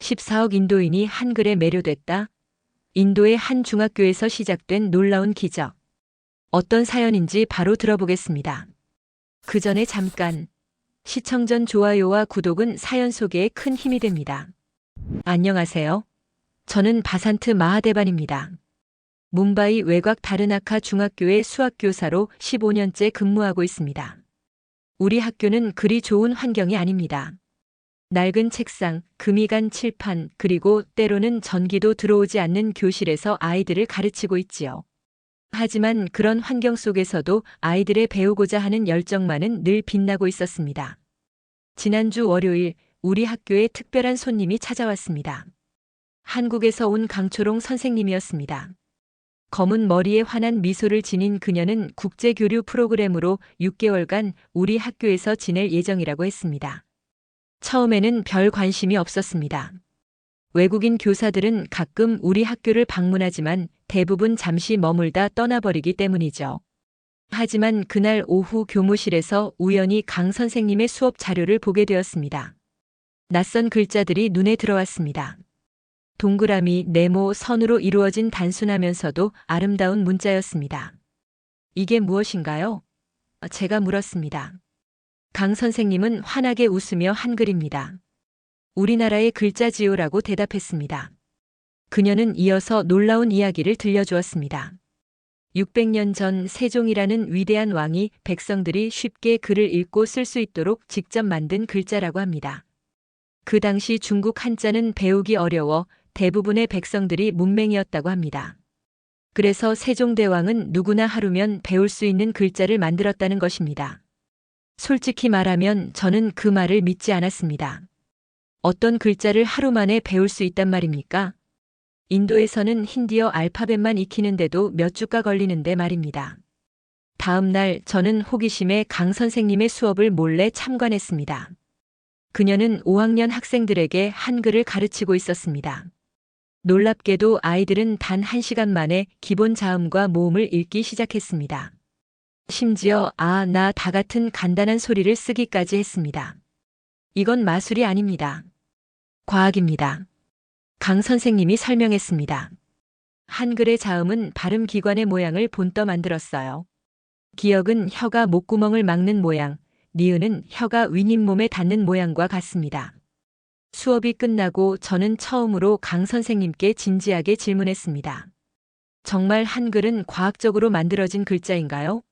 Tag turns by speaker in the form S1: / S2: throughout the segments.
S1: 14억 인도인이 한글에 매료됐다. 인도의 한 중학교에서 시작된 놀라운 기적. 어떤 사연인지 바로 들어보겠습니다. 그 전에 잠깐. 시청 전 좋아요와 구독은 사연 소개에 큰 힘이 됩니다. 안녕하세요. 저는 바산트 마하데반입니다. 뭄바이 외곽 다르나카 중학교의 수학교사로 15년째 근무하고 있습니다. 우리 학교는 그리 좋은 환경이 아닙니다. 낡은 책상, 금이 간 칠판, 그리고 때로는 전기도 들어오지 않는 교실에서 아이들을 가르치고 있지요. 하지만 그런 환경 속에서도 아이들의 배우고자 하는 열정만은 늘 빛나고 있었습니다. 지난주 월요일, 우리 학교에 특별한 손님이 찾아왔습니다. 한국에서 온 강초롱 선생님이었습니다. 검은 머리에 환한 미소를 지닌 그녀는 국제교류 프로그램으로 6개월간 우리 학교에서 지낼 예정이라고 했습니다. 처음에는 별 관심이 없었습니다. 외국인 교사들은 가끔 우리 학교를 방문하지만 대부분 잠시 머물다 떠나버리기 때문이죠. 하지만 그날 오후 교무실에서 우연히 강 선생님의 수업 자료를 보게 되었습니다. 낯선 글자들이 눈에 들어왔습니다. 동그라미, 네모, 선으로 이루어진 단순하면서도 아름다운 문자였습니다. 이게 무엇인가요? 제가 물었습니다. 강 선생님은 환하게 웃으며 한글입니다. 우리나라의 글자지요라고 대답했습니다. 그녀는 이어서 놀라운 이야기를 들려주었습니다. 600년 전 세종이라는 위대한 왕이 백성들이 쉽게 글을 읽고 쓸 수 있도록 직접 만든 글자라고 합니다. 그 당시 중국 한자는 배우기 어려워 대부분의 백성들이 문맹이었다고 합니다. 그래서 세종대왕은 누구나 하루면 배울 수 있는 글자를 만들었다는 것입니다. 솔직히 말하면 저는 그 말을 믿지 않았습니다. 어떤 글자를 하루 만에 배울 수 있단 말입니까? 인도에서는 힌디어 알파벳만 익히는데도 몇 주가 걸리는데 말입니다. 다음 날 저는 호기심에 강 선생님의 수업을 몰래 참관했습니다. 그녀는 5학년 학생들에게 한글을 가르치고 있었습니다. 놀랍게도 아이들은 단 1시간 만에 기본 자음과 모음을 읽기 시작했습니다. 심지어 아, 나, 다 같은 간단한 소리를 쓰기까지 했습니다. 이건 마술이 아닙니다. 과학입니다. 강 선생님이 설명했습니다. 한글의 자음은 발음 기관의 모양을 본떠 만들었어요. 기역은 혀가 목구멍을 막는 모양, 니은은 혀가 윗잇몸에 닿는 모양과 같습니다. 수업이 끝나고 저는 처음으로 강 선생님께 진지하게 질문했습니다. 정말 한글은 과학적으로 만들어진 글자인가요?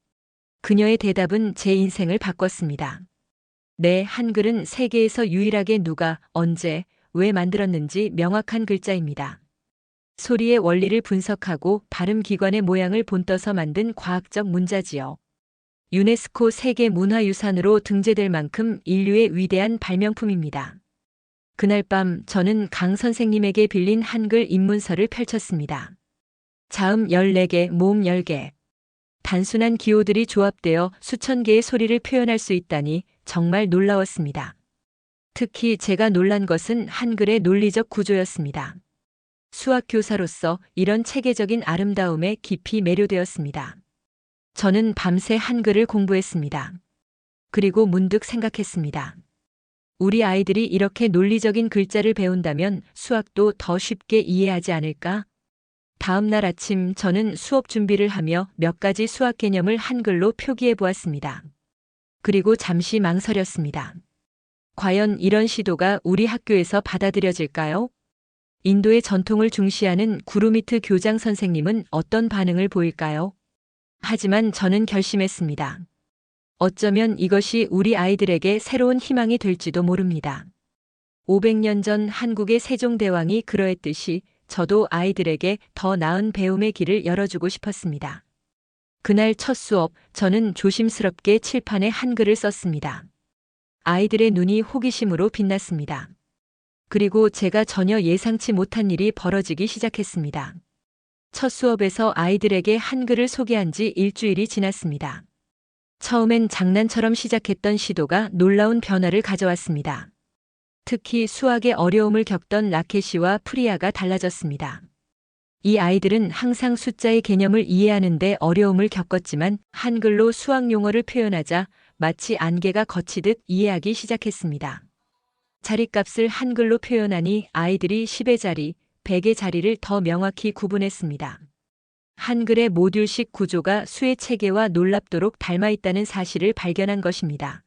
S1: 그녀의 대답은 제 인생을 바꿨습니다. 네, 한글은 세계에서 유일하게 누가, 언제, 왜 만들었는지 명확한 글자입니다. 소리의 원리를 분석하고 발음 기관의 모양을 본떠서 만든 과학적 문자지요. 유네스코 세계문화유산으로 등재될 만큼 인류의 위대한 발명품입니다. 그날 밤 저는 강 선생님에게 빌린 한글 입문서를 펼쳤습니다. 자음 14개, 모음 10개. 단순한 기호들이 조합되어 수천 개의 소리를 표현할 수 있다니 정말 놀라웠습니다. 특히 제가 놀란 것은 한글의 논리적 구조였습니다. 수학교사로서 이런 체계적인 아름다움에 깊이 매료되었습니다. 저는 밤새 한글을 공부했습니다. 그리고 문득 생각했습니다. 우리 아이들이 이렇게 논리적인 글자를 배운다면 수학도 더 쉽게 이해하지 않을까? 다음 날 아침 저는 수업 준비를 하며 몇 가지 수학 개념을 한글로 표기해 보았습니다. 그리고 잠시 망설였습니다. 과연 이런 시도가 우리 학교에서 받아들여질까요? 인도의 전통을 중시하는 구루미트 교장 선생님은 어떤 반응을 보일까요? 하지만 저는 결심했습니다. 어쩌면 이것이 우리 아이들에게 새로운 희망이 될지도 모릅니다. 500년 전 한국의 세종대왕이 그러했듯이 저도 아이들에게 더 나은 배움의 길을 열어주고 싶었습니다. 그날 첫 수업, 저는 조심스럽게 칠판에 한글을 썼습니다. 아이들의 눈이 호기심으로 빛났습니다. 그리고 제가 전혀 예상치 못한 일이 벌어지기 시작했습니다. 첫 수업에서 아이들에게 한글을 소개한 지 일주일이 지났습니다. 처음엔 장난처럼 시작했던 시도가 놀라운 변화를 가져왔습니다. 특히 수학의 어려움을 겪던 라케시와 프리아가 달라졌습니다. 이 아이들은 항상 숫자의 개념을 이해하는데 어려움을 겪었지만 한글로 수학 용어를 표현하자 마치 안개가 걷히듯 이해하기 시작했습니다. 자리값을 한글로 표현하니 아이들이 10의 자리, 100의 자리를 더 명확히 구분했습니다. 한글의 모듈식 구조가 수의 체계와 놀랍도록 닮아 있다는 사실을 발견한 것입니다.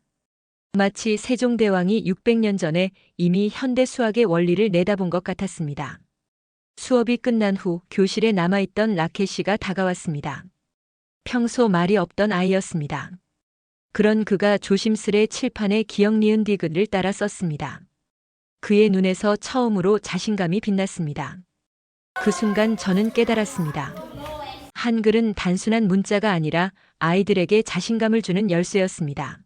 S1: 마치 세종대왕이 600년 전에 이미 현대 수학의 원리를 내다본 것 같았습니다. 수업이 끝난 후 교실에 남아있던 라켓이가 다가왔습니다. 평소 말이 없던 아이였습니다. 그런 그가 조심스레 칠판에 기역 니은 디귿을 따라 썼습니다. 그의 눈에서 처음으로 자신감이 빛났습니다. 그 순간 저는 깨달았습니다. 한글은 단순한 문자가 아니라 아이들에게 자신감을 주는 열쇠였습니다.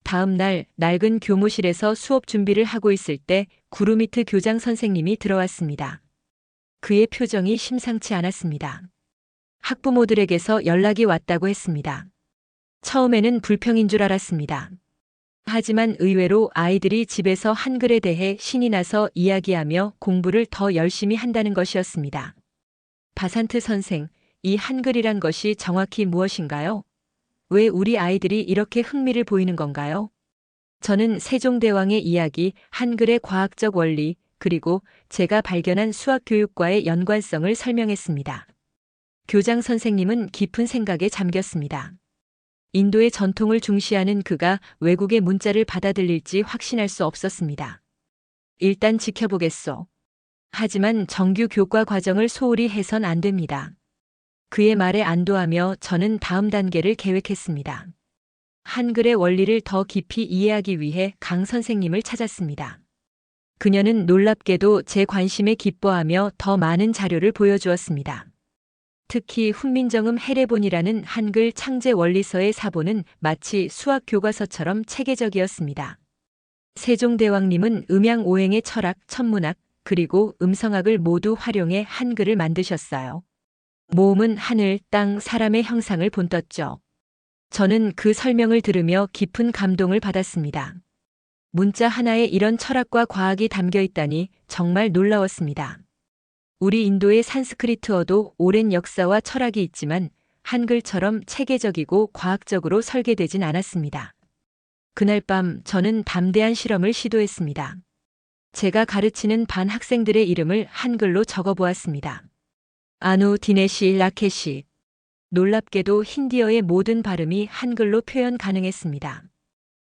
S1: 다음 날 낡은 교무실에서 수업 준비를 하고 있을 때 구루미트 교장 선생님이 들어왔습니다. 그의 표정이 심상치 않았습니다. 학부모들에게서 연락이 왔다고 했습니다. 처음에는 불평인 줄 알았습니다. 하지만 의외로 아이들이 집에서 한글에 대해 신이 나서 이야기하며 공부를 더 열심히 한다는 것이었습니다. 바산트 선생, 이 한글이란 것이 정확히 무엇인가요? 왜 우리 아이들이 이렇게 흥미를 보이는 건가요? 저는 세종대왕의 이야기, 한글의 과학적 원리, 그리고 제가 발견한 수학교육과의 연관성을 설명했습니다. 교장 선생님은 깊은 생각에 잠겼습니다. 인도의 전통을 중시하는 그가 외국의 문자를 받아들일지 확신할 수 없었습니다. 일단 지켜보겠소. 하지만 정규 교과 과정을 소홀히 해선 안 됩니다. 그의 말에 안도하며 저는 다음 단계를 계획했습니다. 한글의 원리를 더 깊이 이해하기 위해 강 선생님을 찾았습니다. 그녀는 놀랍게도 제 관심에 기뻐하며 더 많은 자료를 보여주었습니다. 특히 훈민정음 해례본이라는 한글 창제 원리서의 사본은 마치 수학 교과서처럼 체계적이었습니다. 세종대왕님은 음양오행의 철학, 천문학, 그리고 음성학을 모두 활용해 한글을 만드셨어요. 모음은 하늘, 땅, 사람의 형상을 본떴죠. 저는 그 설명을 들으며 깊은 감동을 받았습니다. 문자 하나에 이런 철학과 과학이 담겨 있다니 정말 놀라웠습니다. 우리 인도의 산스크리트어도 오랜 역사와 철학이 있지만 한글처럼 체계적이고 과학적으로 설계되진 않았습니다. 그날 밤 저는 담대한 실험을 시도했습니다. 제가 가르치는 반 학생들의 이름을 한글로 적어보았습니다. 아누, 디네시, 라케시. 놀랍게도 힌디어의 모든 발음이 한글로 표현 가능했습니다.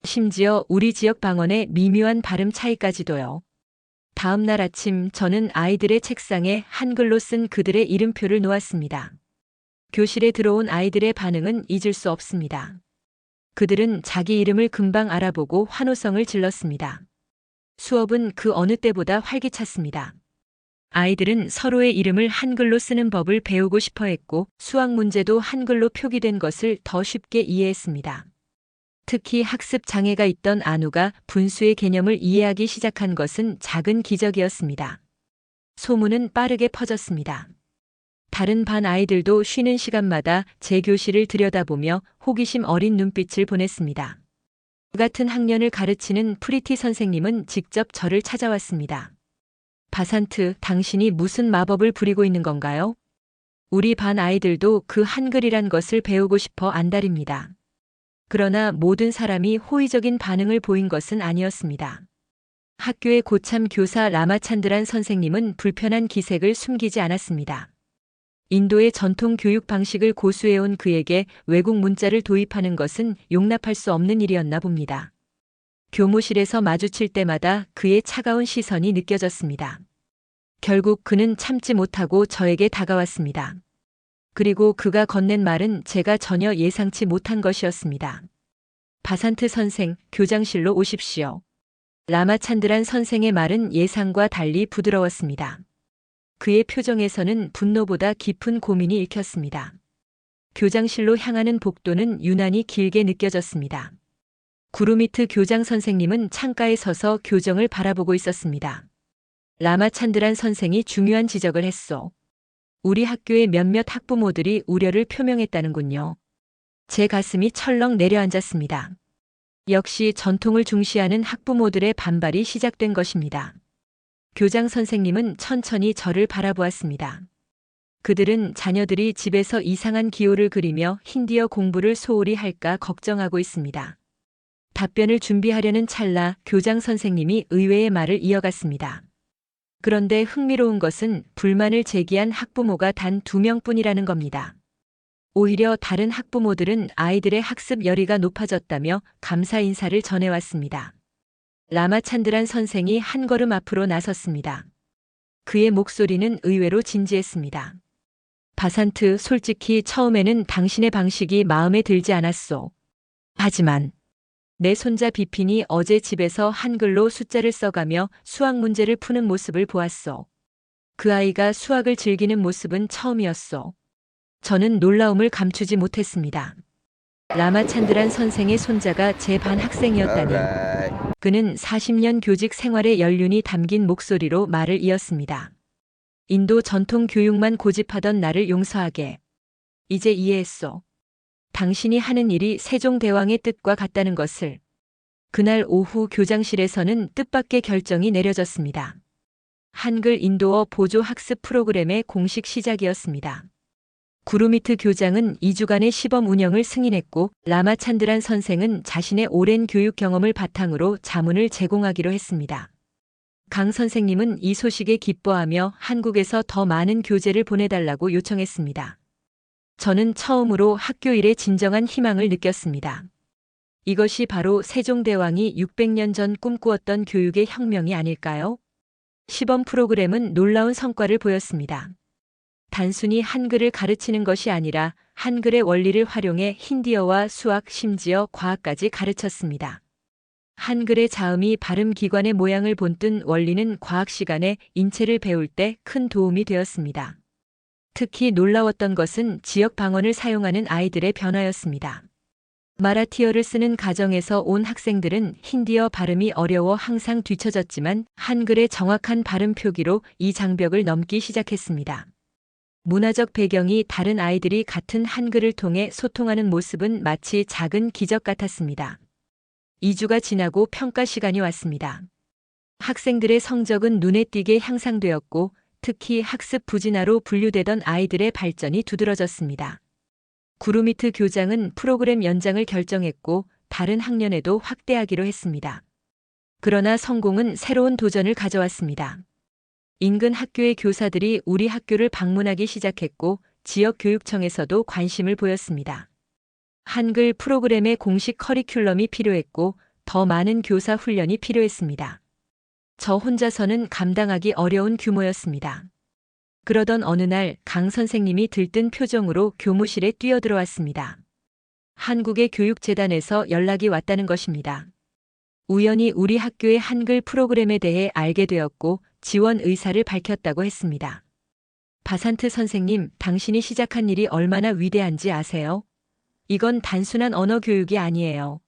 S1: 심지어 우리 지역 방언의 미묘한 발음 차이까지도요. 다음 날 아침 저는 아이들의 책상에 한글로 쓴 그들의 이름표를 놓았습니다. 교실에 들어온 아이들의 반응은 잊을 수 없습니다. 그들은 자기 이름을 금방 알아보고 환호성을 질렀습니다. 수업은 그 어느 때보다 활기찼습니다. 아이들은 서로의 이름을 한글로 쓰는 법을 배우고 싶어 했고 수학 문제도 한글로 표기된 것을 더 쉽게 이해했습니다. 특히 학습 장애가 있던 아누가 분수의 개념을 이해하기 시작한 것은 작은 기적이었습니다. 소문은 빠르게 퍼졌습니다. 다른 반 아이들도 쉬는 시간마다 제 교실을 들여다보며 호기심 어린 눈빛을 보냈습니다. 같은 학년을 가르치는 프리티 선생님은 직접 저를 찾아왔습니다. 바산트, 당신이 무슨 마법을 부리고 있는 건가요? 우리 반 아이들도 그 한글이란 것을 배우고 싶어 안달입니다. 그러나 모든 사람이 호의적인 반응을 보인 것은 아니었습니다. 학교의 고참 교사 라마찬드란 선생님은 불편한 기색을 숨기지 않았습니다. 인도의 전통 교육 방식을 고수해온 그에게 외국 문자를 도입하는 것은 용납할 수 없는 일이었나 봅니다. 교무실에서 마주칠 때마다 그의 차가운 시선이 느껴졌습니다. 결국 그는 참지 못하고 저에게 다가왔습니다. 그리고 그가 건넨 말은 제가 전혀 예상치 못한 것이었습니다. 바산트 선생, 교장실로 오십시오. 라마찬드란 선생의 말은 예상과 달리 부드러웠습니다. 그의 표정에서는 분노보다 깊은 고민이 읽혔습니다. 교장실로 향하는 복도는 유난히 길게 느껴졌습니다. 구루미트 교장 선생님은 창가에 서서 교정을 바라보고 있었습니다. 라마찬드란 선생이 중요한 지적을 했소. 우리 학교의 몇몇 학부모들이 우려를 표명했다는군요. 제 가슴이 철렁 내려앉았습니다. 역시 전통을 중시하는 학부모들의 반발이 시작된 것입니다. 교장 선생님은 천천히 저를 바라보았습니다. 그들은 자녀들이 집에서 이상한 기호를 그리며 힌디어 공부를 소홀히 할까 걱정하고 있습니다. 답변을 준비하려는 찰나 교장 선생님이 의외의 말을 이어갔습니다. 그런데 흥미로운 것은 불만을 제기한 학부모가 단 2명뿐이라는 겁니다. 오히려 다른 학부모들은 아이들의 학습 열의가 높아졌다며 감사 인사를 전해왔습니다. 라마찬드란 선생이 한 걸음 앞으로 나섰습니다. 그의 목소리는 의외로 진지했습니다. 바산트, 솔직히 처음에는 당신의 방식이 마음에 들지 않았소. 하지만 내 손자 비핀이 어제 집에서 한글로 숫자를 써가며 수학 문제를 푸는 모습을 보았소. 그 아이가 수학을 즐기는 모습은 처음이었소. 저는 놀라움을 감추지 못했습니다. 라마찬드란 선생의 손자가 제 반 학생이었다니. 그는 40년 교직 생활의 연륜이 담긴 목소리로 말을 이었습니다. 인도 전통 교육만 고집하던 나를 용서하게. 이제 이해했소. 당신이 하는 일이 세종대왕의 뜻과 같다는 것을. 그날 오후 교장실에서는 뜻밖의 결정이 내려졌습니다. 한글 인도어 보조 학습 프로그램의 공식 시작이었습니다. 구루미트 교장은 2주간의 시범 운영을 승인했고 라마찬드란 선생은 자신의 오랜 교육 경험을 바탕으로 자문을 제공하기로 했습니다. 강 선생님은 이 소식에 기뻐하며 한국에서 더 많은 교재를 보내달라고 요청했습니다. 저는 처음으로 학교 일에 진정한 희망을 느꼈습니다. 이것이 바로 세종대왕이 600년 전 꿈꾸었던 교육의 혁명이 아닐까요? 시범 프로그램은 놀라운 성과를 보였습니다. 단순히 한글을 가르치는 것이 아니라 한글의 원리를 활용해 힌디어와 수학, 심지어 과학까지 가르쳤습니다. 한글의 자음이 발음 기관의 모양을 본뜬 원리는 과학 시간에 인체를 배울 때 큰 도움이 되었습니다. 특히 놀라웠던 것은 지역 방언을 사용하는 아이들의 변화였습니다. 마라티어를 쓰는 가정에서 온 학생들은 힌디어 발음이 어려워 항상 뒤처졌지만 한글의 정확한 발음 표기로 이 장벽을 넘기 시작했습니다. 문화적 배경이 다른 아이들이 같은 한글을 통해 소통하는 모습은 마치 작은 기적 같았습니다. 2주가 지나고 평가 시간이 왔습니다. 학생들의 성적은 눈에 띄게 향상되었고 특히 학습 부진아로 분류되던 아이들의 발전이 두드러졌습니다. 구루미트 교장은 프로그램 연장을 결정했고 다른 학년에도 확대하기로 했습니다. 그러나 성공은 새로운 도전을 가져왔습니다. 인근 학교의 교사들이 우리 학교를 방문하기 시작했고 지역 교육청에서도 관심을 보였습니다. 한글 프로그램의 공식 커리큘럼이 필요했고 더 많은 교사 훈련이 필요했습니다. 저 혼자서는 감당하기 어려운 규모였습니다. 그러던 어느 날 강 선생님이 들뜬 표정으로 교무실에 뛰어들어왔습니다. 한국의 교육재단에서 연락이 왔다는 것입니다. 우연히 우리 학교의 한글 프로그램에 대해 알게 되었고 지원 의사를 밝혔다고 했습니다. 바산트 선생님, 당신이 시작한 일이 얼마나 위대한지 아세요? 이건 단순한 언어 교육이 아니에요.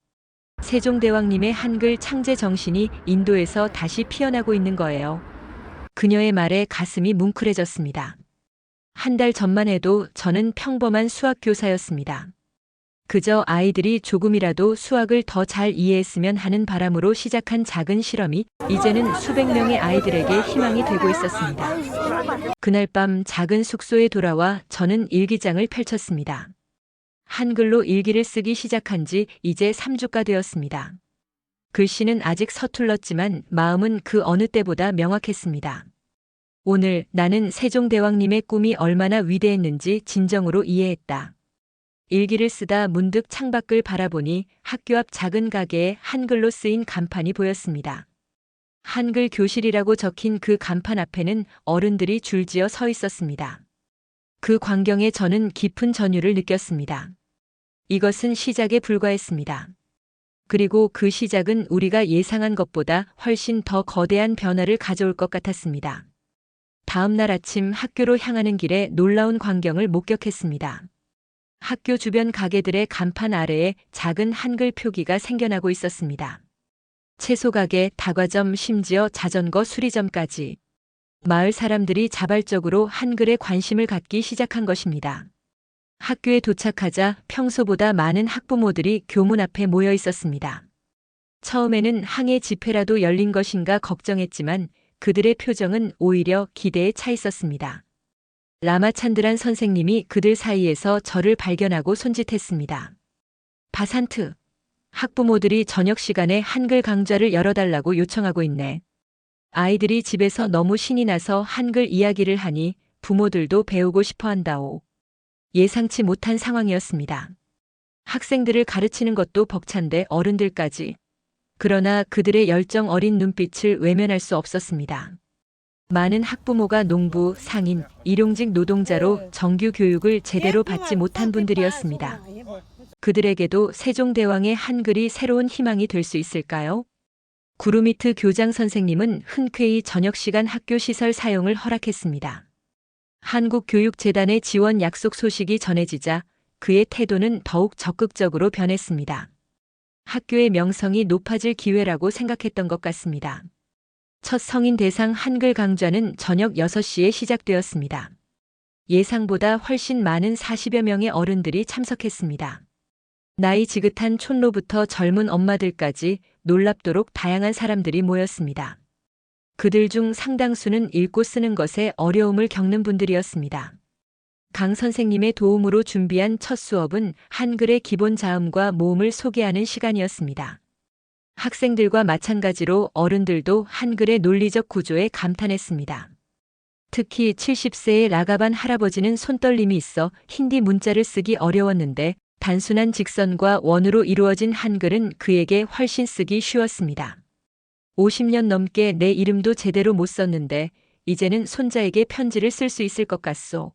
S1: 세종대왕님의 한글 창제 정신이 인도에서 다시 피어나고 있는 거예요. 그녀의 말에 가슴이 뭉클해졌습니다. 한 달 전만 해도 저는 평범한 수학 교사였습니다. 그저 아이들이 조금이라도 수학을 더 잘 이해했으면 하는 바람으로 시작한 작은 실험이 이제는 수백 명의 아이들에게 희망이 되고 있었습니다. 그날 밤 작은 숙소에 돌아와 저는 일기장을 펼쳤습니다. 한글로 일기를 쓰기 시작한 지 이제 3주가 되었습니다. 글씨는 아직 서툴렀지만 마음은 그 어느 때보다 명확했습니다. 오늘 나는 세종대왕님의 꿈이 얼마나 위대했는지 진정으로 이해했다. 일기를 쓰다 문득 창밖을 바라보니 학교 앞 작은 가게에 한글로 쓰인 간판이 보였습니다. 한글 교실이라고 적힌 그 간판 앞에는 어른들이 줄지어 서 있었습니다. 그 광경에 저는 깊은 전율을 느꼈습니다. 이것은 시작에 불과했습니다. 그리고 그 시작은 우리가 예상한 것보다 훨씬 더 거대한 변화를 가져올 것 같았습니다. 다음 날 아침 학교로 향하는 길에 놀라운 광경을 목격했습니다. 학교 주변 가게들의 간판 아래에 작은 한글 표기가 생겨나고 있었습니다. 채소 가게, 다과점, 심지어 자전거 수리점까지. 마을 사람들이 자발적으로 한글에 관심을 갖기 시작한 것입니다. 학교에 도착하자 평소보다 많은 학부모들이 교문 앞에 모여 있었습니다. 처음에는 항해 집회라도 열린 것인가 걱정했지만 그들의 표정은 오히려 기대에 차 있었습니다. 라마찬드란 선생님이 그들 사이에서 저를 발견하고 손짓했습니다. 바산트. 학부모들이 저녁 시간에 한글 강좌를 열어달라고 요청하고 있네. 아이들이 집에서 너무 신이 나서 한글 이야기를 하니 부모들도 배우고 싶어 한다오. 예상치 못한 상황이었습니다. 학생들을 가르치는 것도 벅찬데 어른들까지. 그러나 그들의 열정 어린 눈빛을 외면할 수 없었습니다. 많은 학부모가 농부, 상인, 일용직 노동자로 정규 교육을 제대로 받지 못한 분들이었습니다. 그들에게도 세종대왕의 한글이 새로운 희망이 될 수 있을까요? 구루미트 교장 선생님은 흔쾌히 저녁시간 학교 시설 사용을 허락했습니다. 한국교육재단의 지원 약속 소식이 전해지자 그의 태도는 더욱 적극적으로 변했습니다. 학교의 명성이 높아질 기회라고 생각했던 것 같습니다. 첫 성인 대상 한글 강좌는 저녁 6시에 시작되었습니다. 예상보다 훨씬 많은 40여 명의 어른들이 참석했습니다. 나이 지긋한 촌노부터 젊은 엄마들까지 놀랍도록 다양한 사람들이 모였습니다. 그들 중 상당수는 읽고 쓰는 것에 어려움을 겪는 분들이었습니다. 강 선생님의 도움으로 준비한 첫 수업은 한글의 기본 자음과 모음을 소개하는 시간이었습니다. 학생들과 마찬가지로 어른들도 한글의 논리적 구조에 감탄했습니다. 특히 70세의 라가반 할아버지는 손떨림이 있어 힌디 문자를 쓰기 어려웠는데 단순한 직선과 원으로 이루어진 한글은 그에게 훨씬 쓰기 쉬웠습니다. 50년 넘게 내 이름도 제대로 못 썼는데 이제는 손자에게 편지를 쓸 수 있을 것 같소.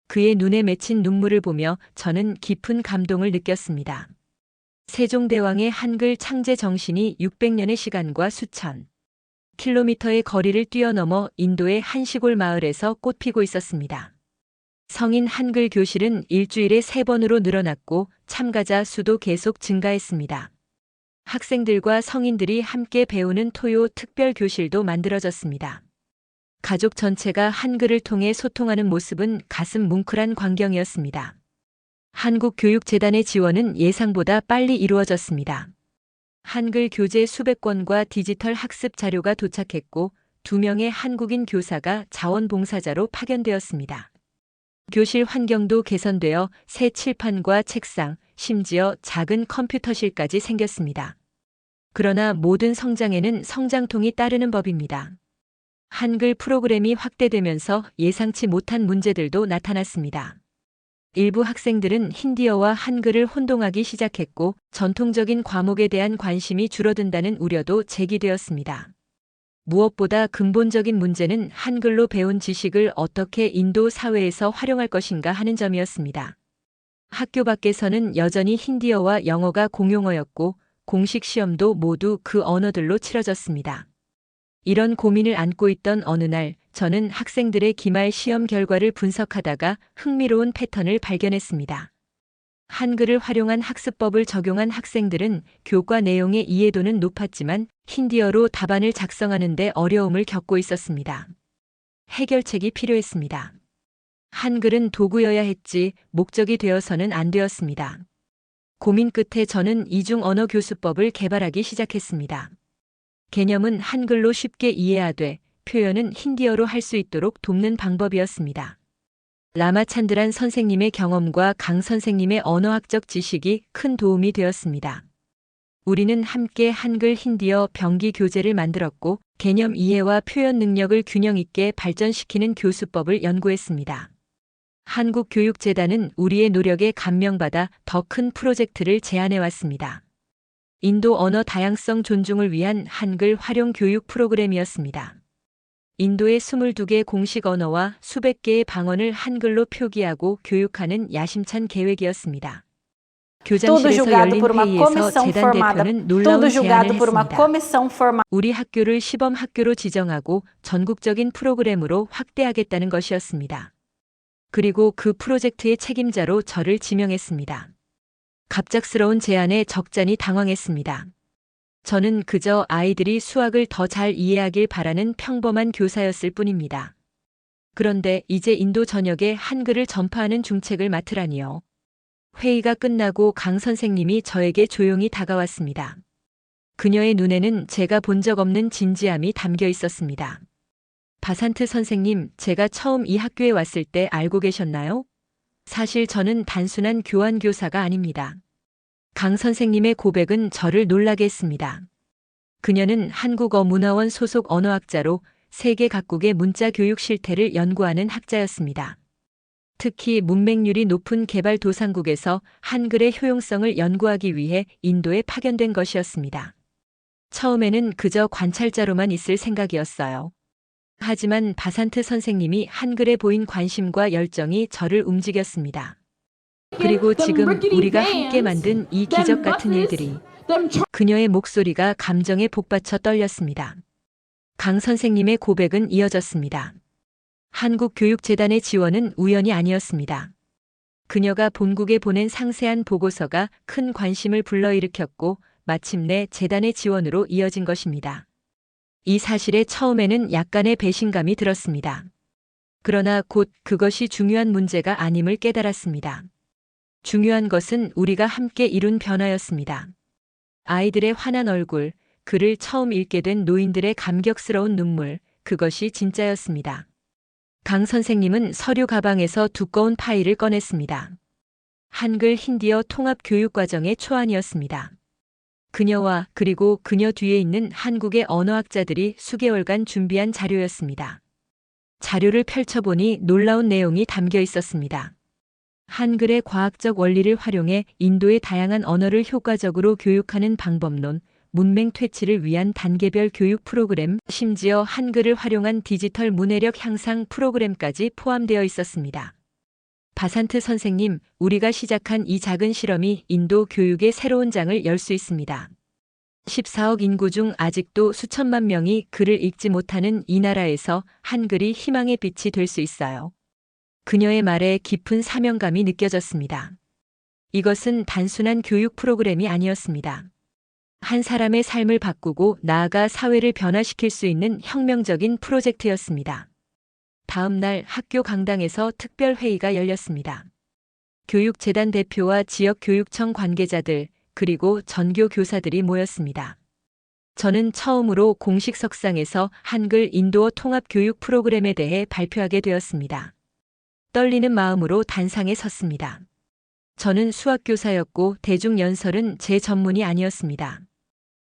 S1: 그의 눈에 맺힌 눈물을 보며 저는 깊은 감동을 느꼈습니다. 세종대왕의 한글 창제 정신이 600년의 시간과 수천 킬로미터의 거리를 뛰어넘어 인도의 한 시골 마을에서 꽃피고 있었습니다. 성인 한글 교실은 일주일에 3번으로 늘어났고 참가자 수도 계속 증가했습니다. 학생들과 성인들이 함께 배우는 토요 특별 교실도 만들어졌습니다. 가족 전체가 한글을 통해 소통하는 모습은 가슴 뭉클한 광경이었습니다. 한국교육재단의 지원은 예상보다 빨리 이루어졌습니다. 한글 교재 수백 권과 디지털 학습 자료가 도착했고 2명의 한국인 교사가 자원봉사자로 파견되었습니다. 교실 환경도 개선되어 새 칠판과 책상, 심지어 작은 컴퓨터실까지 생겼습니다. 그러나 모든 성장에는 성장통이 따르는 법입니다. 한글 프로그램이 확대되면서 예상치 못한 문제들도 나타났습니다. 일부 학생들은 힌디어와 한글을 혼동하기 시작했고 전통적인 과목에 대한 관심이 줄어든다는 우려도 제기되었습니다. 무엇보다 근본적인 문제는 한글로 배운 지식을 어떻게 인도 사회에서 활용할 것인가 하는 점이었습니다. 학교 밖에서는 여전히 힌디어와 영어가 공용어였고 공식 시험도 모두 그 언어들로 치러졌습니다. 이런 고민을 안고 있던 어느 날 저는 학생들의 기말 시험 결과를 분석하다가 흥미로운 패턴을 발견했습니다. 한글을 활용한 학습법을 적용한 학생들은 교과 내용의 이해도는 높았지만 힌디어로 답안을 작성하는 데 어려움을 겪고 있었습니다. 해결책이 필요했습니다. 한글은 도구여야 했지 목적이 되어서는 안 되었습니다. 고민 끝에 저는 이중 언어 교수법을 개발하기 시작했습니다. 개념은 한글로 쉽게 이해하되 표현은 힌디어로 할 수 있도록 돕는 방법이었습니다. 라마찬드란 선생님의 경험과 강 선생님의 언어학적 지식이 큰 도움이 되었습니다. 우리는 함께 한글 힌디어 병기 교재를 만들었고 개념 이해와 표현 능력을 균형 있게 발전시키는 교수법을 연구했습니다. 한국교육재단은 우리의 노력에 감명받아 더 큰 프로젝트를 제안해왔습니다. 인도 언어 다양성 존중을 위한 한글 활용 교육 프로그램이었습니다. 인도의 22개 공식 언어와 수백 개의 방언을 한글로 표기하고 교육하는 야심찬 계획이었습니다. 교장실에서 열린 회의에서 재단 대표는 놀라운 제안을 했습니다. 우리 학교를 시범 학교로 지정하고 전국적인 프로그램으로 확대하겠다는 것이었습니다. 그리고 그 프로젝트의 책임자로 저를 지명했습니다. 갑작스러운 제안에 적잖이 당황했습니다. 저는 그저 아이들이 수학을 더 잘 이해하길 바라는 평범한 교사였을 뿐입니다. 그런데 이제 인도 전역에 한글을 전파하는 중책을 맡으라니요. 회의가 끝나고 강 선생님이 저에게 조용히 다가왔습니다. 그녀의 눈에는 제가 본 적 없는 진지함이 담겨 있었습니다. 바산트 선생님, 제가 처음 이 학교에 왔을 때 알고 계셨나요? 사실 저는 단순한 교환교사가 아닙니다. 강 선생님의 고백은 저를 놀라게 했습니다. 그녀는 한국어문화원 소속 언어학자로 세계 각국의 문자 교육 실태를 연구하는 학자였습니다. 특히 문맹률이 높은 개발도상국에서 한글의 효용성을 연구하기 위해 인도에 파견된 것이었습니다. 처음에는 그저 관찰자로만 있을 생각이었어요. 하지만 바산트 선생님이 한글에 보인 관심과 열정이 저를 움직였습니다. 그리고 지금 우리가 함께 만든 이 기적 같은 일들이, 그녀의 목소리가 감정에 복받쳐 떨렸습니다. 강 선생님의 고백은 이어졌습니다. 한국교육재단의 지원은 우연이 아니었습니다. 그녀가 본국에 보낸 상세한 보고서가 큰 관심을 불러일으켰고 마침내 재단의 지원으로 이어진 것입니다. 이 사실에 처음에는 약간의 배신감이 들었습니다. 그러나 곧 그것이 중요한 문제가 아님을 깨달았습니다. 중요한 것은 우리가 함께 이룬 변화였습니다. 아이들의 환한 얼굴, 글을 처음 읽게 된 노인들의 감격스러운 눈물, 그것이 진짜였습니다. 강 선생님은 서류 가방에서 두꺼운 파일을 꺼냈습니다. 한글 힌디어 통합 교육 과정의 초안이었습니다. 그녀와 그리고 그녀 뒤에 있는 한국의 언어학자들이 수개월간 준비한 자료였습니다. 자료를 펼쳐보니 놀라운 내용이 담겨 있었습니다. 한글의 과학적 원리를 활용해 인도의 다양한 언어를 효과적으로 교육하는 방법론, 문맹 퇴치를 위한 단계별 교육 프로그램, 심지어 한글을 활용한 디지털 문해력 향상 프로그램까지 포함되어 있었습니다. 바산트 선생님, 우리가 시작한 이 작은 실험이 인도 교육의 새로운 장을 열 수 있습니다. 14억 인구 중 아직도 수천만 명이 글을 읽지 못하는 이 나라에서 한글이 희망의 빛이 될 수 있어요. 그녀의 말에 깊은 사명감이 느껴졌습니다. 이것은 단순한 교육 프로그램이 아니었습니다. 한 사람의 삶을 바꾸고 나아가 사회를 변화시킬 수 있는 혁명적인 프로젝트였습니다. 다음 날 학교 강당에서 특별 회의가 열렸습니다. 교육재단 대표와 지역교육청 관계자들, 그리고 전교 교사들이 모였습니다. 저는 처음으로 공식 석상에서 한글 인도어 통합 교육 프로그램에 대해 발표하게 되었습니다. 떨리는 마음으로 단상에 섰습니다. 저는 수학교사였고 대중연설은 제 전문이 아니었습니다.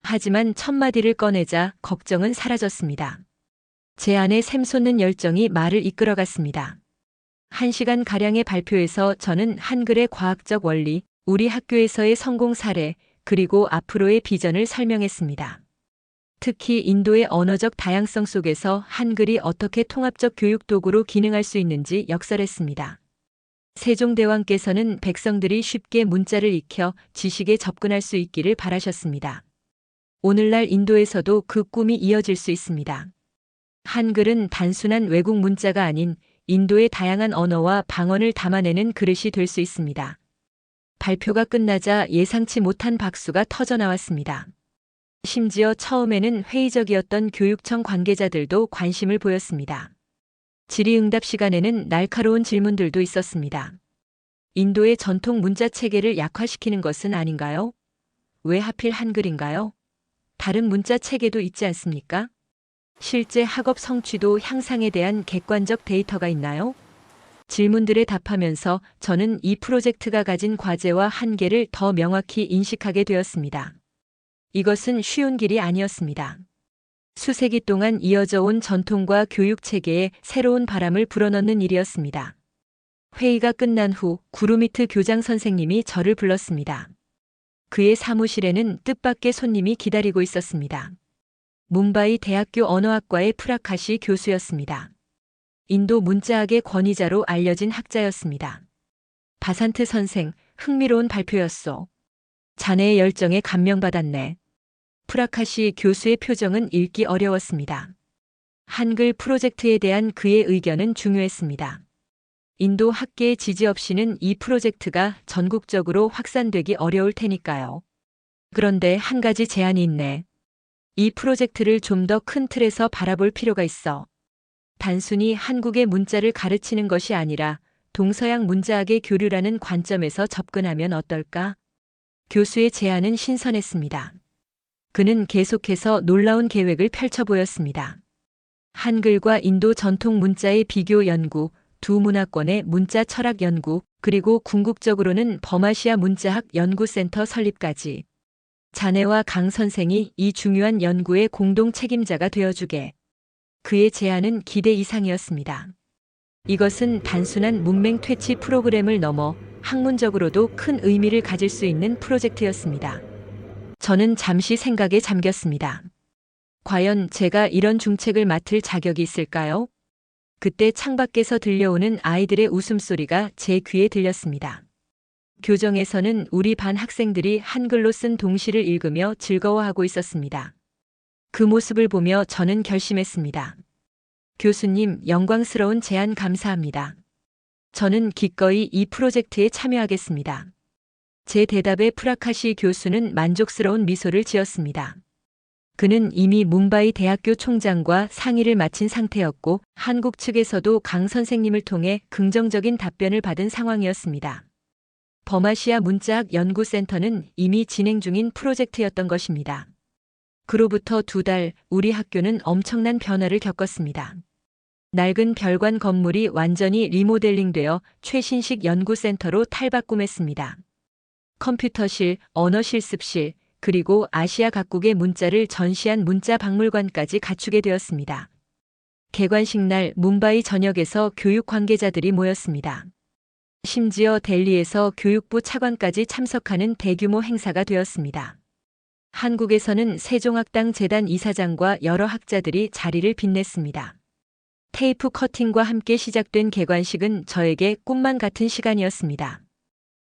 S1: 하지만 첫 마디를 꺼내자 걱정은 사라졌습니다. 제 안에 샘솟는 열정이 말을 이끌어갔습니다. 1시간가량의 발표에서 저는 한글의 과학적 원리, 우리 학교에서의 성공 사례, 그리고 앞으로의 비전을 설명했습니다. 특히 인도의 언어적 다양성 속에서 한글이 어떻게 통합적 교육 도구로 기능할 수 있는지 역설했습니다. 세종대왕께서는 백성들이 쉽게 문자를 익혀 지식에 접근할 수 있기를 바라셨습니다. 오늘날 인도에서도 그 꿈이 이어질 수 있습니다. 한글은 단순한 외국 문자가 아닌 인도의 다양한 언어와 방언을 담아내는 그릇이 될 수 있습니다. 발표가 끝나자 예상치 못한 박수가 터져나왔습니다. 심지어 처음에는 회의적이었던 교육청 관계자들도 관심을 보였습니다. 질의응답 시간에는 날카로운 질문들도 있었습니다. 인도의 전통 문자 체계를 약화시키는 것은 아닌가요? 왜 하필 한글인가요? 다른 문자 체계도 있지 않습니까? 실제 학업 성취도 향상에 대한 객관적 데이터가 있나요? 질문들에 답하면서 저는 이 프로젝트가 가진 과제와 한계를 더 명확히 인식하게 되었습니다. 이것은 쉬운 길이 아니었습니다. 수세기 동안 이어져 온 전통과 교육 체계에 새로운 바람을 불어넣는 일이었습니다. 회의가 끝난 후 구루미트 교장 선생님이 저를 불렀습니다. 그의 사무실에는 뜻밖의 손님이 기다리고 있었습니다. 뭄바이 대학교 언어학과의 프라카시 교수였습니다. 인도 문자학의 권위자로 알려진 학자였습니다. 바산트 선생, 흥미로운 발표였소. 자네의 열정에 감명받았네. 프라카시 교수의 표정은 읽기 어려웠습니다. 한글 프로젝트에 대한 그의 의견은 중요했습니다. 인도 학계의 지지 없이는 이 프로젝트가 전국적으로 확산되기 어려울 테니까요. 그런데 한 가지 제안이 있네. 이 프로젝트를 좀 더 큰 틀에서 바라볼 필요가 있어. 단순히 한국의 문자를 가르치는 것이 아니라 동서양 문자학의 교류라는 관점에서 접근하면 어떨까? 교수의 제안은 신선했습니다. 그는 계속해서 놀라운 계획을 펼쳐 보였습니다. 한글과 인도 전통 문자의 비교 연구, 두 문화권의 문자 철학 연구, 그리고 궁극적으로는 범아시아 문자학 연구센터 설립까지. 자네와 강 선생이 이 중요한 연구의 공동 책임자가 되어주게. 그의 제안은 기대 이상이었습니다. 이것은 단순한 문맹 퇴치 프로그램을 넘어 학문적으로도 큰 의미를 가질 수 있는 프로젝트였습니다. 저는 잠시 생각에 잠겼습니다. 과연 제가 이런 중책을 맡을 자격이 있을까요? 그때 창밖에서 들려오는 아이들의 웃음소리가 제 귀에 들렸습니다. 교정에서는 우리 반 학생들이 한글로 쓴 동시를 읽으며 즐거워하고 있었습니다. 그 모습을 보며 저는 결심했습니다. 교수님, 영광스러운 제안 감사합니다. 저는 기꺼이 이 프로젝트에 참여하겠습니다. 제 대답에 프라카시 교수는 만족스러운 미소를 지었습니다. 그는 이미 뭄바이 대학교 총장과 상의를 마친 상태였고 한국 측에서도 강 선생님을 통해 긍정적인 답변을 받은 상황이었습니다. 범아시아 문자학 연구센터는 이미 진행 중인 프로젝트였던 것입니다. 그로부터 2달, 우리 학교는 엄청난 변화를 겪었습니다. 낡은 별관 건물이 완전히 리모델링되어 최신식 연구센터로 탈바꿈했습니다. 컴퓨터실, 언어 실습실, 그리고 아시아 각국의 문자를 전시한 문자 박물관까지 갖추게 되었습니다. 개관식 날 뭄바이 전역에서 교육 관계자들이 모였습니다. 심지어 델리에서 교육부 차관까지 참석하는 대규모 행사가 되었습니다. 한국에서는 세종학당 재단 이사장과 여러 학자들이 자리를 빛냈습니다. 테이프 커팅과 함께 시작된 개관식은 저에게 꿈만 같은 시간이었습니다.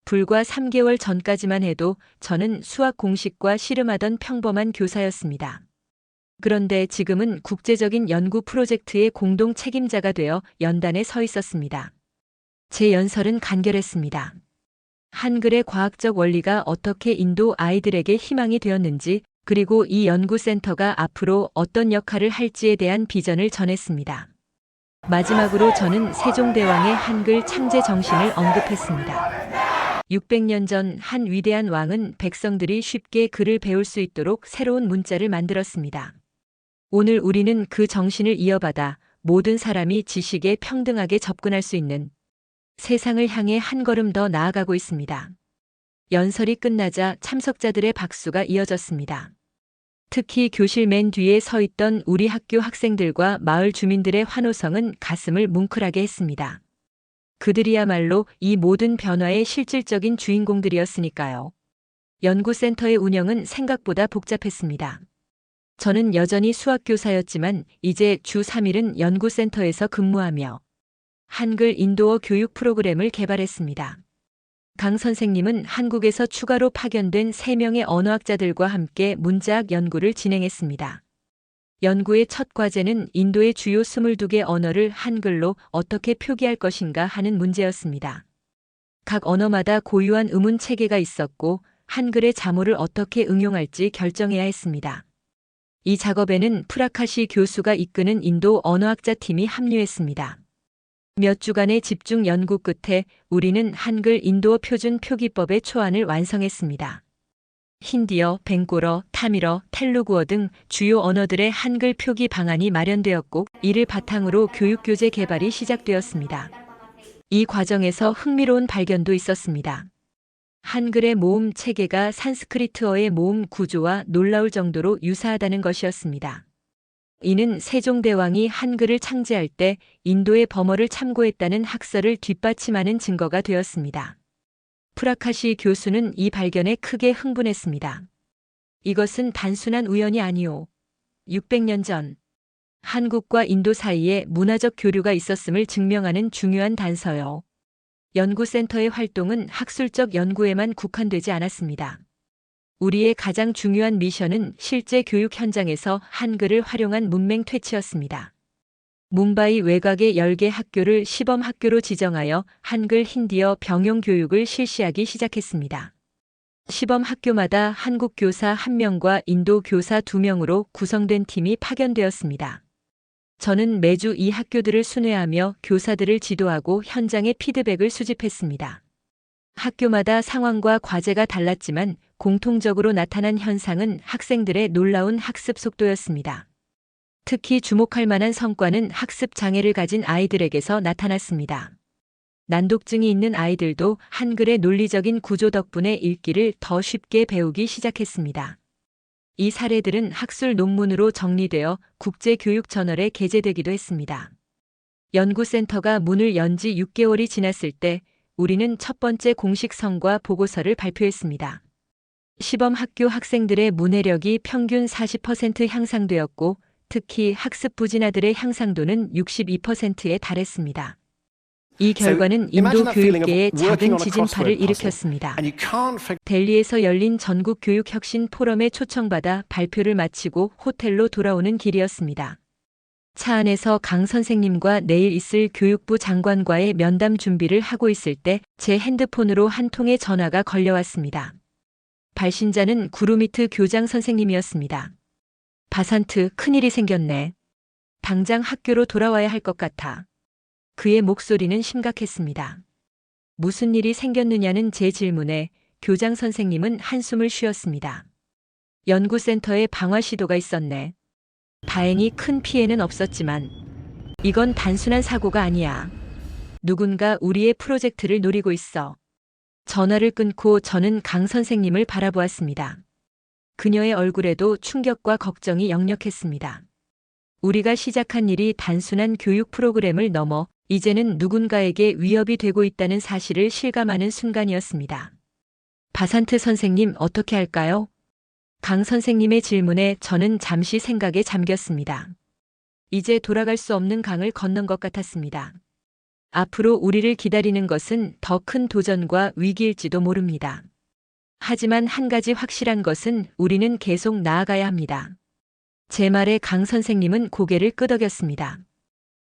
S1: 불과 3개월 전까지만 해도 저는 수학 공식과 씨름하던 평범한 교사였습니다. 그런데 지금은 국제적인 연구 프로젝트의 공동 책임자가 되어 연단에 서 있었습니다. 제 연설은 간결했습니다. 한글의 과학적 원리가 어떻게 인도 아이들에게 희망이 되었는지, 그리고 이 연구센터가 앞으로 어떤 역할을 할지에 대한 비전을 전했습니다. 마지막으로 저는 세종대왕의 한글 창제 정신을 언급했습니다. 600년 전 한 위대한 왕은 백성들이 쉽게 글을 배울 수 있도록 새로운 문자를 만들었습니다. 오늘 우리는 그 정신을 이어받아 모든 사람이 지식에 평등하게 접근할 수 있는 세상을 향해 한 걸음 더 나아가고 있습니다. 연설이 끝나자 참석자들의 박수가 이어졌습니다. 특히 교실 맨 뒤에 서 있던 우리 학교 학생들과 마을 주민들의 환호성은 가슴을 뭉클하게 했습니다. 그들이야말로 이 모든 변화의 실질적인 주인공들이었으니까요. 연구센터의 운영은 생각보다 복잡했습니다. 저는 여전히 수학교사였지만 이제 주 3일은 연구센터에서 근무하며 한글 인도어 교육 프로그램을 개발했습니다. 강 선생님은 한국에서 추가로 파견된 3명의 언어학자들과 함께 문자학 연구를 진행했습니다. 연구의 첫 과제는 인도의 주요 22개 언어를 한글로 어떻게 표기할 것인가 하는 문제였습니다. 각 언어마다 고유한 의문 체계가 있었고 한글의 자모를 어떻게 응용할지 결정해야 했습니다. 이 작업에는 프라카시 교수가 이끄는 인도 언어학자 팀이 합류했습니다. 몇 주간의 집중 연구 끝에 우리는 한글 인도어 표준 표기법의 초안을 완성했습니다. 힌디어, 벵골어, 타밀어, 텔루구어 등 주요 언어들의 한글 표기 방안이 마련되었고 이를 바탕으로 교육교재 개발이 시작되었습니다. 이 과정에서 흥미로운 발견도 있었습니다. 한글의 모음 체계가 산스크리트어의 모음 구조와 놀라울 정도로 유사하다는 것이었습니다. 이는 세종대왕이 한글을 창제할 때 인도의 범어를 참고했다는 학설을 뒷받침하는 증거가 되었습니다. 프라카시 교수는 이 발견에 크게 흥분했습니다. 이것은 단순한 우연이 아니오. 600년 전 한국과 인도 사이에 문화적 교류가 있었음을 증명하는 중요한 단서요. 연구센터의 활동은 학술적 연구에만 국한되지 않았습니다. 우리의 가장 중요한 미션은 실제 교육 현장에서 한글을 활용한 문맹 퇴치였습니다. 뭄바이 외곽의 10개 학교를 시범 학교로 지정하여 한글 힌디어 병용 교육을 실시하기 시작했습니다. 시범 학교마다 한국 교사 1명과 인도 교사 2명으로 구성된 팀이 파견되었습니다. 저는 매주 이 학교들을 순회하며 교사들을 지도하고 현장의 피드백을 수집했습니다. 학교마다 상황과 과제가 달랐지만 공통적으로 나타난 현상은 학생들의 놀라운 학습 속도였습니다. 특히 주목할 만한 성과는 학습 장애를 가진 아이들에게서 나타났습니다. 난독증이 있는 아이들도 한글의 논리적인 구조 덕분에 읽기를 더 쉽게 배우기 시작했습니다. 이 사례들은 학술 논문으로 정리되어 국제교육저널에 게재되기도 했습니다. 연구센터가 문을 연 지 6개월이 지났을 때 우리는 첫 번째 공식 성과 보고서를 발표했습니다. 시범 학교 학생들의 문해력이 평균 40% 향상되었고 특히 학습 부진아들의 향상도는 62%에 달했습니다. 이 결과는 인도 교육계에 작은 지진파를 일으켰습니다. 델리에서 열린 전국 교육 혁신 포럼에 초청받아 발표를 마치고 호텔로 돌아오는 길이었습니다. 차 안에서 강 선생님과 내일 있을 교육부 장관과의 면담 준비를 하고 있을 때 제 핸드폰으로 한 통의 전화가 걸려왔습니다. 발신자는 구루미트 교장 선생님이었습니다. 바산트, 큰일이 생겼네. 당장 학교로 돌아와야 할 것 같아. 그의 목소리는 심각했습니다. 무슨 일이 생겼느냐는 제 질문에 교장 선생님은 한숨을 쉬었습니다. 연구센터에 방화 시도가 있었네. 다행히 큰 피해는 없었지만 이건 단순한 사고가 아니야. 누군가 우리의 프로젝트를 노리고 있어. 전화를 끊고 저는 강 선생님을 바라보았습니다. 그녀의 얼굴에도 충격과 걱정이 역력했습니다. 우리가 시작한 일이 단순한 교육 프로그램을 넘어 이제는 누군가에게 위협이 되고 있다는 사실을 실감하는 순간이었습니다. 바산트 선생님 어떻게 할까요? 강 선생님의 질문에 저는 잠시 생각에 잠겼습니다. 이제 돌아갈 수 없는 강을 건넌 것 같았습니다. 앞으로 우리를 기다리는 것은 더 큰 도전과 위기일지도 모릅니다. 하지만 한 가지 확실한 것은 우리는 계속 나아가야 합니다. 제 말에 강 선생님은 고개를 끄덕였습니다.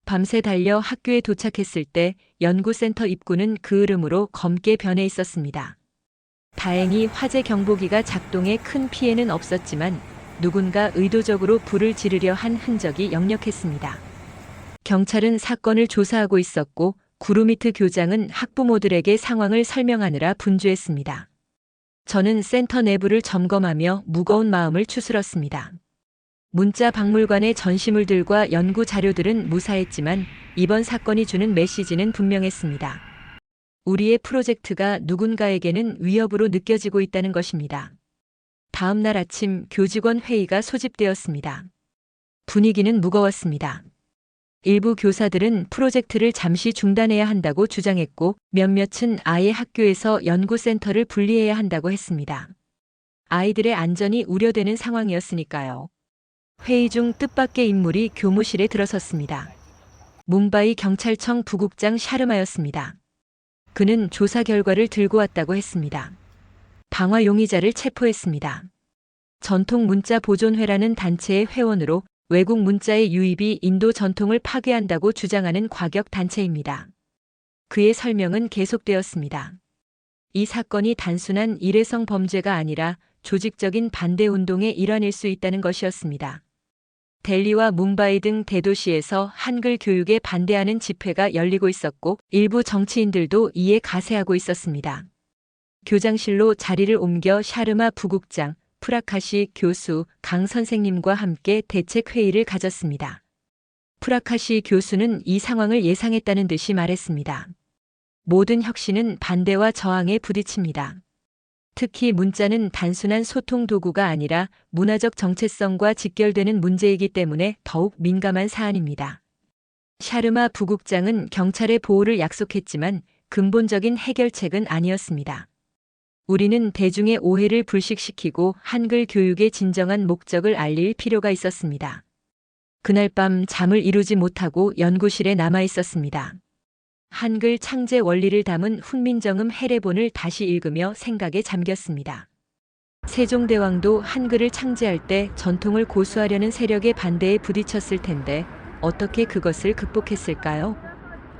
S1: 밤새 달려 학교에 도착했을 때 연구센터 입구는 그을음으로 검게 변해 있었습니다. 다행히 화재 경보기가 작동해 큰 피해는 없었지만 누군가 의도적으로 불을 지르려 한 흔적이 역력했습니다. 경찰은 사건을 조사하고 있었고 구루미트 교장은 학부모들에게 상황을 설명하느라 분주했습니다. 저는 센터 내부를 점검하며 무거운 마음을 추스렀습니다. 문자 박물관의 전시물들과 연구 자료들은 무사했지만 이번 사건이 주는 메시지는 분명했습니다. 우리의 프로젝트가 누군가에게는 위협으로 느껴지고 있다는 것입니다. 다음 날 아침 교직원 회의가 소집되었습니다. 분위기는 무거웠습니다. 일부 교사들은 프로젝트를 잠시 중단해야 한다고 주장했고 몇몇은 아예 학교에서 연구센터를 분리해야 한다고 했습니다. 아이들의 안전이 우려되는 상황이었으니까요. 회의 중 뜻밖의 인물이 교무실에 들어섰습니다. 뭄바이 경찰청 부국장 샤르마였습니다. 그는 조사 결과를 들고 왔다고 했습니다. 방화 용의자를 체포했습니다. 전통 문자 보존회라는 단체의 회원으로 외국 문자의 유입이 인도 전통을 파괴한다고 주장하는 과격 단체입니다. 그의 설명은 계속되었습니다. 이 사건이 단순한 일회성 범죄가 아니라 조직적인 반대 운동의 일환일 수 있다는 것이었습니다. 델리와 뭄바이 등 대도시에서 한글 교육에 반대하는 집회가 열리고 있었고 일부 정치인들도 이에 가세하고 있었습니다. 교장실로 자리를 옮겨 샤르마 부국장, 프라카시 교수, 강 선생님과 함께 대책회의를 가졌습니다. 프라카시 교수는 이 상황을 예상했다는 듯이 말했습니다. 모든 혁신은 반대와 저항에 부딪힙니다. 특히 문자는 단순한 소통 도구가 아니라 문화적 정체성과 직결되는 문제이기 때문에 더욱 민감한 사안입니다. 샤르마 부국장은 경찰의 보호를 약속했지만 근본적인 해결책은 아니었습니다. 우리는 대중의 오해를 불식시키고 한글 교육의 진정한 목적을 알릴 필요가 있었습니다. 그날 밤 잠을 이루지 못하고 연구실에 남아 있었습니다. 한글 창제 원리를 담은 훈민정음 해례본을 다시 읽으며 생각에 잠겼습니다. 세종대왕도 한글을 창제할 때 전통을 고수하려는 세력의 반대에 부딪혔을 텐데 어떻게 그것을 극복했을까요?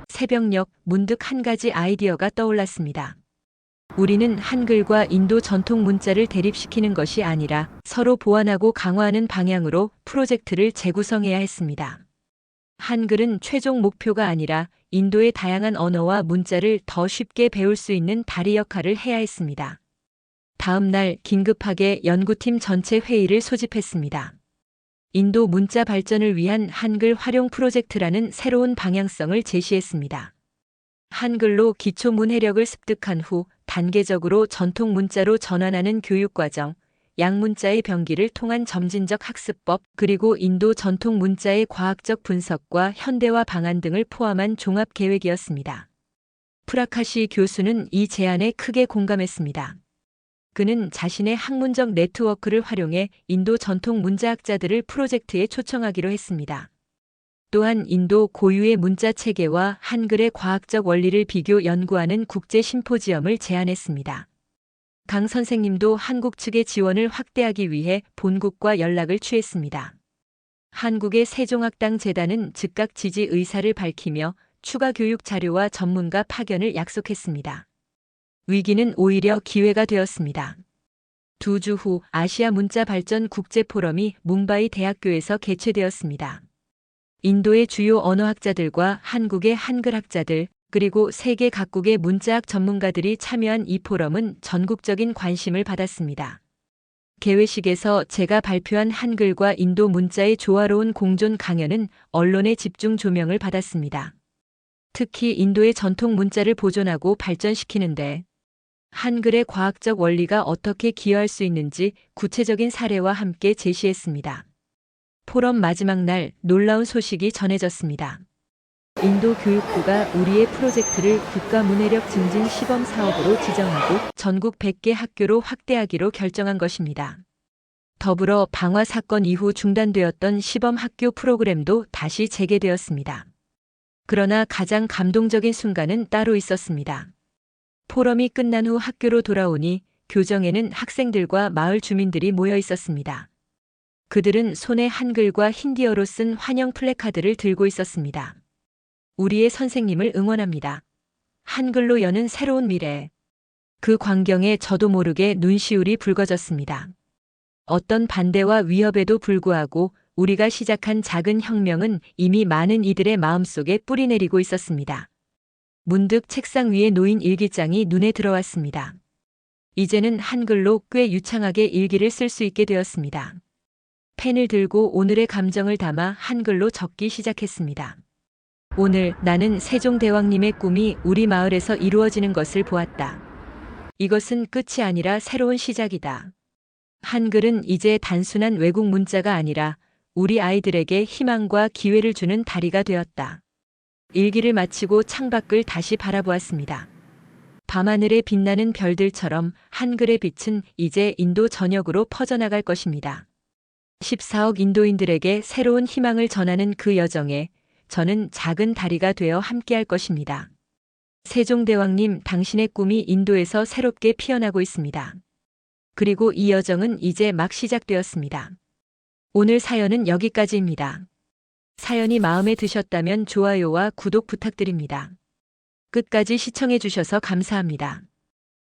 S1: 새벽녘 문득 한 가지 아이디어가 떠올랐습니다. 우리는 한글과 인도 전통 문자를 대립시키는 것이 아니라 서로 보완하고 강화하는 방향으로 프로젝트를 재구성해야 했습니다. 한글은 최종 목표가 아니라 인도의 다양한 언어와 문자를 더 쉽게 배울 수 있는 다리 역할을 해야 했습니다. 다음 날 긴급하게 연구팀 전체 회의를 소집했습니다. 인도 문자 발전을 위한 한글 활용 프로젝트라는 새로운 방향성을 제시했습니다. 한글로 기초 문해력을 습득한 후 단계적으로 전통 문자로 전환하는 교육과정, 양문자의 병기를 통한 점진적 학습법, 그리고 인도 전통 문자의 과학적 분석과 현대화 방안 등을 포함한 종합 계획이었습니다. 프라카시 교수는 이 제안에 크게 공감했습니다. 그는 자신의 학문적 네트워크를 활용해 인도 전통 문자학자들을 프로젝트에 초청하기로 했습니다. 또한 인도 고유의 문자 체계와 한글의 과학적 원리를 비교 연구하는 국제 심포지엄을 제안했습니다. 강 선생님도 한국 측의 지원을 확대하기 위해 본국과 연락을 취했습니다. 한국의 세종학당재단은 즉각 지지 의사를 밝히며 추가 교육 자료와 전문가 파견을 약속했습니다. 위기는 오히려 기회가 되었습니다. 2주 후 아시아 문자 발전 국제 포럼이 뭄바이 대학교에서 개최되었습니다. 인도의 주요 언어학자들과 한국의 한글학자들, 그리고 세계 각국의 문자학 전문가들이 참여한 이 포럼은 전국적인 관심을 받았습니다. 개회식에서 제가 발표한 한글과 인도 문자의 조화로운 공존 강연은 언론의 집중 조명을 받았습니다. 특히 인도의 전통 문자를 보존하고 발전시키는데 한글의 과학적 원리가 어떻게 기여할 수 있는지 구체적인 사례와 함께 제시했습니다. 포럼 마지막 날 놀라운 소식이 전해졌습니다. 인도 교육부가 우리의 프로젝트를 국가문해력 증진 시범 사업으로 지정하고 전국 100개 학교로 확대하기로 결정한 것입니다. 더불어 방화 사건 이후 중단되었던 시범 학교 프로그램도 다시 재개되었습니다. 그러나 가장 감동적인 순간은 따로 있었습니다. 포럼이 끝난 후 학교로 돌아오니 교정에는 학생들과 마을 주민들이 모여 있었습니다. 그들은 손에 한글과 힌디어로 쓴 환영 플래카드를 들고 있었습니다. 우리의 선생님을 응원합니다. 한글로 여는 새로운 미래. 그 광경에 저도 모르게 눈시울이 붉어졌습니다. 어떤 반대와 위협에도 불구하고 우리가 시작한 작은 혁명은 이미 많은 이들의 마음속에 뿌리내리고 있었습니다. 문득 책상 위에 놓인 일기장이 눈에 들어왔습니다. 이제는 한글로 꽤 유창하게 일기를 쓸 수 있게 되었습니다. 펜을 들고 오늘의 감정을 담아 한글로 적기 시작했습니다. 오늘 나는 세종대왕님의 꿈이 우리 마을에서 이루어지는 것을 보았다. 이것은 끝이 아니라 새로운 시작이다. 한글은 이제 단순한 외국 문자가 아니라 우리 아이들에게 희망과 기회를 주는 다리가 되었다. 일기를 마치고 창밖을 다시 바라보았습니다. 밤하늘에 빛나는 별들처럼 한글의 빛은 이제 인도 전역으로 퍼져나갈 것입니다. 14억 인도인들에게 새로운 희망을 전하는 그 여정에 저는 작은 다리가 되어 함께할 것입니다. 세종대왕님, 당신의 꿈이 인도에서 새롭게 피어나고 있습니다. 그리고 이 여정은 이제 막 시작되었습니다. 오늘 사연은 여기까지입니다. 사연이 마음에 드셨다면 좋아요와 구독 부탁드립니다. 끝까지 시청해 주셔서 감사합니다.